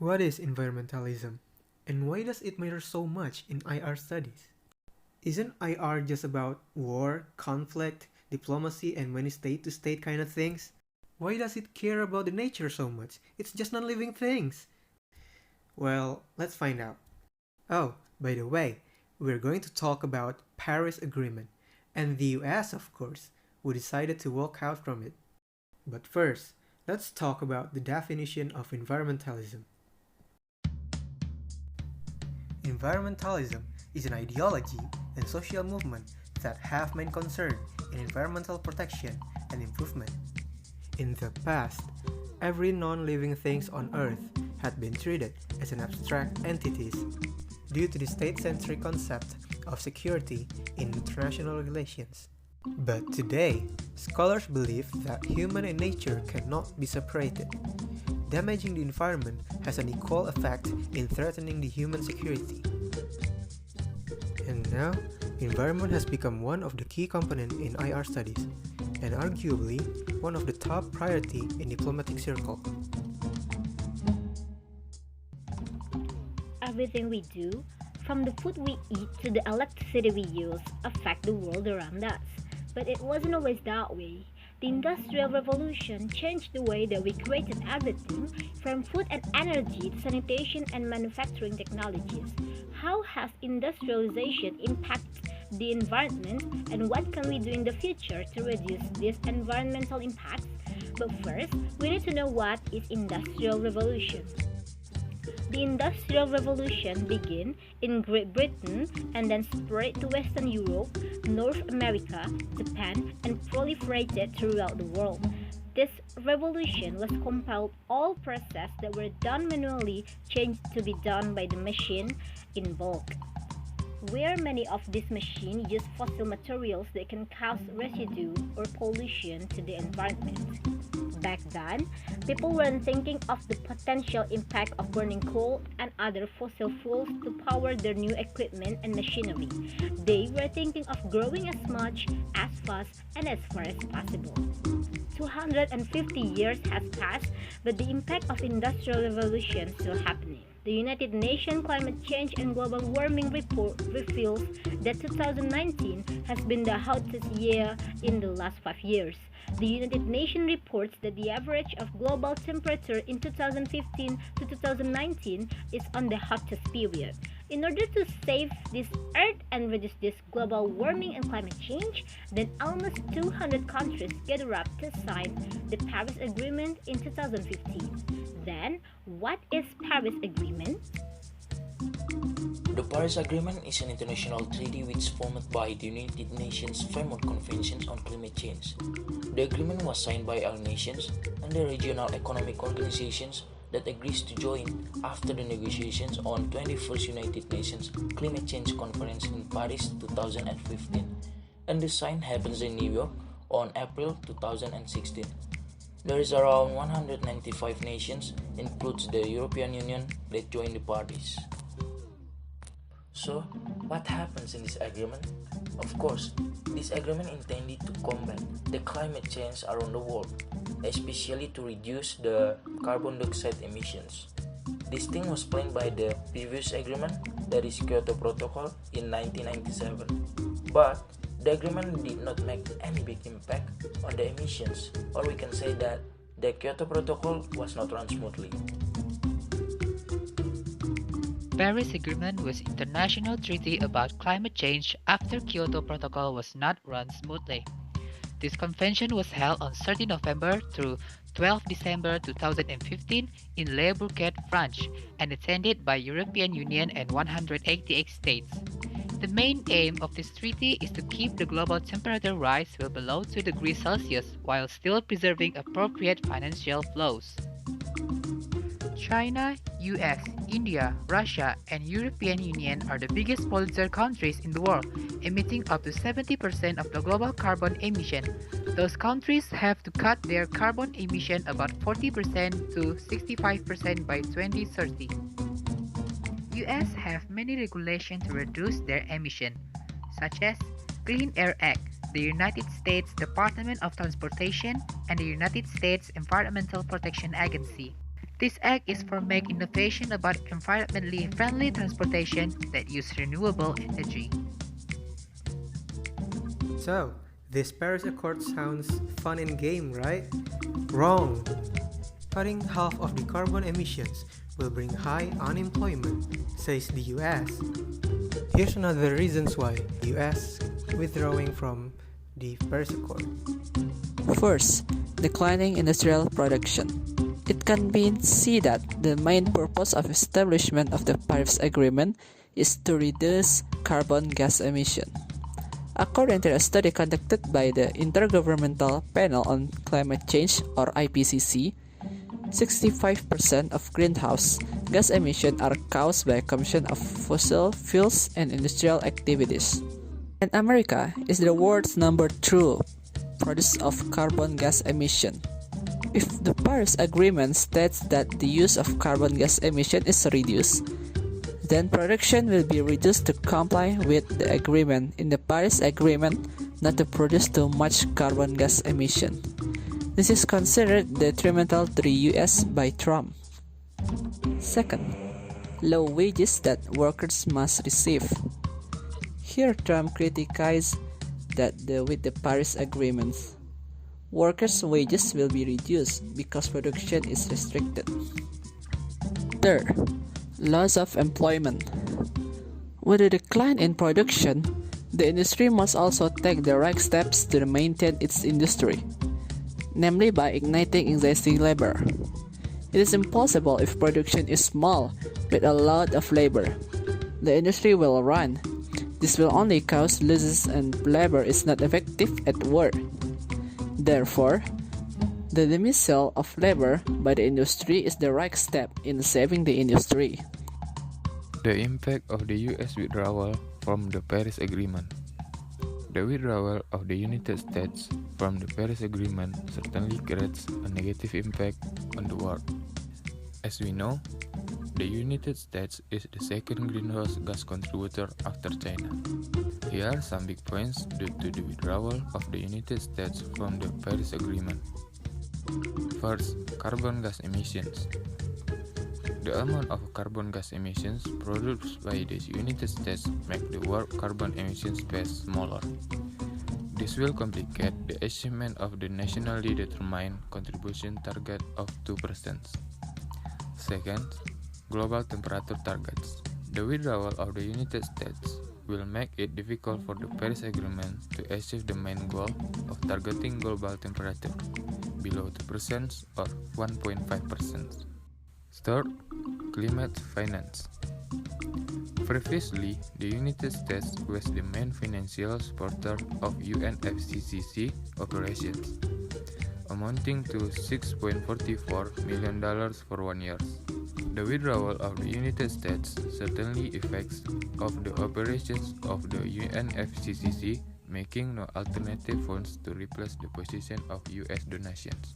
What is environmentalism? And why does it matter so much in IR studies? Isn't IR just about war, conflict, diplomacy, and many state-to-state kind of things? Why does it care about the nature so much? It's just non-living things. Well, let's find out. Oh, by the way, we're going to talk about Paris Agreement, and the US, of course, who decided to walk out from it. But first, let's talk about the definition of environmentalism. Environmentalism is an ideology and social movement that have main concern in environmental protection and improvement. In the past, every non-living things on Earth had been treated as an abstract entities due to the state-centric concept of security in international relations. But today, scholars believe that human and nature cannot be separated. Damaging the environment has an equal effect in threatening the human security. And now, environment has become one of the key components in IR studies, and arguably one of the top priority in diplomatic circle. Everything we do, from the food we eat to the electricity we use, affect the world around us. But it wasn't always that way. The Industrial Revolution changed the way that we created everything, from food and energy to sanitation and manufacturing technologies. How has industrialization impacted the environment, and what can we do in the future to reduce these environmental impacts? But first, we need to know what is Industrial Revolution. The Industrial Revolution began in Great Britain and then spread to Western Europe, North America, Japan, and proliferated throughout the world. This revolution was compelled all processes that were done manually changed to be done by the machine in bulk. Where many of these machines use fossil materials that can cause residue or pollution to the environment. Back then, people weren't thinking of the potential impact of burning coal and other fossil fuels to power their new equipment and machinery. They were thinking of growing as much, as fast, and as far as possible. 250 years have passed, but the impact of Industrial Revolution is still happening. The United Nations Climate Change and Global Warming Report reveals that 2019 has been the hottest year in the last 5 years. The United Nations reports that the average of global temperature in 2015 to 2019 is on the hottest period. In order to save this Earth and reduce this global warming and climate change, then almost 200 countries gathered up to sign the Paris Agreement in 2015. Then, what is Paris Agreement? The Paris Agreement is an international treaty which formed by the United Nations Framework Conventions on Climate Change. The agreement was signed by all nations and the regional economic organizations that agrees to join after the negotiations on 21st United Nations Climate Change Conference in Paris 2015, and the sign happens in New York on April 2016. There is around 195 nations, includes the European Union, that join the parties. So, what happens in this agreement? Of course, this agreement intended to combat the climate change around the world, especially to reduce the carbon dioxide emissions. This thing was planned by the previous agreement, that is Kyoto Protocol, in 1997. But the agreement did not make any big impact on the emissions, or we can say that the Kyoto Protocol was not run smoothly. Paris Agreement was international treaty about climate change after Kyoto Protocol was not run smoothly. This convention was held on 30 November through 12 December 2015 in Le Bourget, France, and attended by European Union and 188 states. The main aim of this treaty is to keep the global temperature rise well below 2 degrees Celsius while still preserving appropriate financial flows. China, US, India, Russia, and European Union are the biggest polluter countries in the world, emitting up to 70% of the global carbon emission. Those countries have to cut their carbon emission about 40% to 65% by 2030. US have many regulations to reduce their emission, such as Clean Air Act, the United States Department of Transportation, and the United States Environmental Protection Agency. This act is for make innovation about environmentally friendly transportation that use renewable energy. So, this Paris Accord sounds fun in game, right? Wrong! Cutting half of the carbon emissions will bring high unemployment, says the US. Here's another reasons why the US withdrawing from the Paris Accord. First, declining industrial production. It can be seen that the main purpose of establishment of the Paris Agreement is to reduce carbon gas emission. According to a study conducted by the Intergovernmental Panel on Climate Change or IPCC, 65% of greenhouse gas emissions are caused by combustion of fossil fuels and industrial activities. And America is the world's number 2 producer of carbon gas emission. If the Paris Agreement states that the use of carbon gas emission is reduced, then production will be reduced to comply with the agreement in the Paris Agreement not to produce too much carbon gas emission. This is considered detrimental to the US by Trump. Second, low wages that workers must receive. Here Trump criticized that with the Paris Agreement, workers' wages will be reduced because production is restricted. Third, loss of employment. With a decline in production, the industry must also take the right steps to maintain its industry, namely by igniting existing labor. It is impossible if production is small with a lot of labor. The industry will run. This will only cause losses and labor is not effective at work. Therefore, the dismissal of labor by the industry is the right step in saving the industry. The impact of the US withdrawal from the Paris Agreement. The withdrawal of the United States from the Paris Agreement certainly creates a negative impact on the world. As we know, the United States is the second greenhouse gas contributor after China. Here are some big points due to the withdrawal of the United States from the Paris Agreement. First, carbon gas emissions. The amount of carbon gas emissions produced by the United States make the world carbon emission space smaller. This will complicate the achievement of the nationally determined contribution target of 2%. Second, global temperature targets. The withdrawal of the United States will make it difficult for the Paris Agreement to achieve the main goal of targeting global temperature below 2% or 1.5%. Third, climate finance. Previously, the United States was the main financial supporter of UNFCCC operations, amounting to $6.44 million for 1 year. The withdrawal of the United States certainly affects of the operations of the UNFCCC, making no alternative funds to replace the position of US donations.